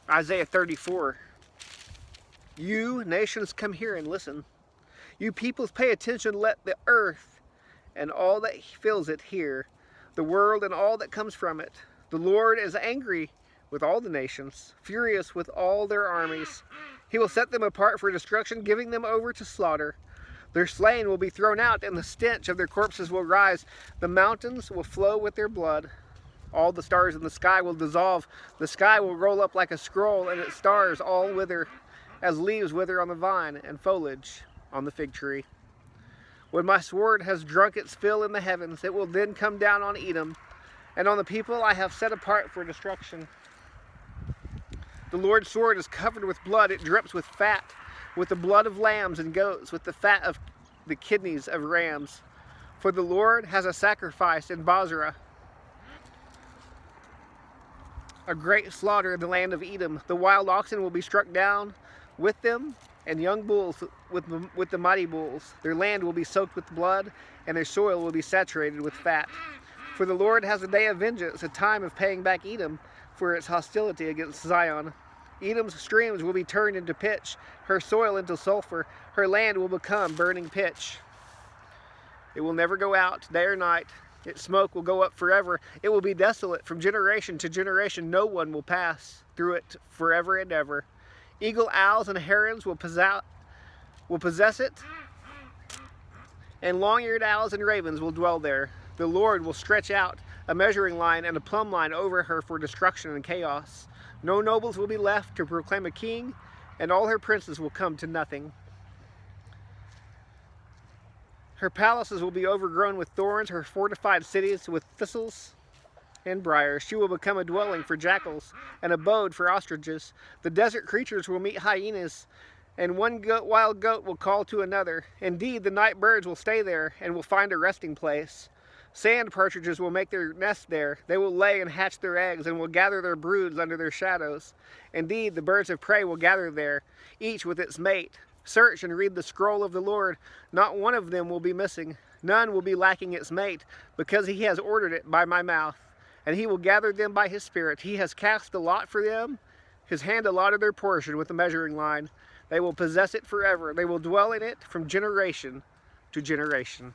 Isaiah 34. You nations, come here and listen. You peoples, pay attention. Let the earth and all that fills it hear, the world and all that comes from it. The Lord is angry with all the nations, furious with all their armies. He will set them apart for destruction, giving them over to slaughter. Their slain will be thrown out, and the stench of their corpses will rise. The mountains will flow with their blood. All the stars in the sky will dissolve. The sky will roll up like a scroll, and its stars all wither, as leaves wither on the vine and foliage on the fig tree. When my sword has drunk its fill in the heavens, it will then come down on Edom, and on the people I have set apart for destruction. The Lord's sword is covered with blood. It drips with fat, with the blood of lambs and goats, with the fat of the kidneys of rams. For the Lord has a sacrifice in Bozrah, a great slaughter in the land of Edom. The wild oxen will be struck down with them, and young bulls with the mighty bulls. Their land will be soaked with blood, and their soil will be saturated with fat. For the Lord has a day of vengeance, a time of paying back Edom for its hostility against Zion. Edom's streams will be turned into pitch, her soil into sulfur, her land will become burning pitch. It will never go out day or night. Its smoke will go up forever. It will be desolate from generation to generation. No one will pass through it forever and ever. Eagle, owls, and herons will possess it, and long-eared owls and ravens will dwell there. The Lord will stretch out a measuring line and a plumb line over her for destruction and chaos. No nobles will be left to proclaim a king, and all her princes will come to nothing. Her palaces will be overgrown with thorns, her fortified cities with thistles and briars. She will become a dwelling for jackals, an abode for ostriches. The desert creatures will meet hyenas, and one wild goat will call to another. Indeed, the night birds will stay there and will find a resting place. Sand partridges will make their nest there. They will lay and hatch their eggs, and will gather their broods under their shadows. Indeed, the birds of prey will gather there, each with its mate. Search and read the scroll of the Lord. Not one of them will be missing. None will be lacking its mate, because he has ordered it by my mouth. And he will gather them by his spirit. He has cast the lot for them. His hand allotted their portion with the measuring line. They will possess it forever. They will dwell in it from generation to generation.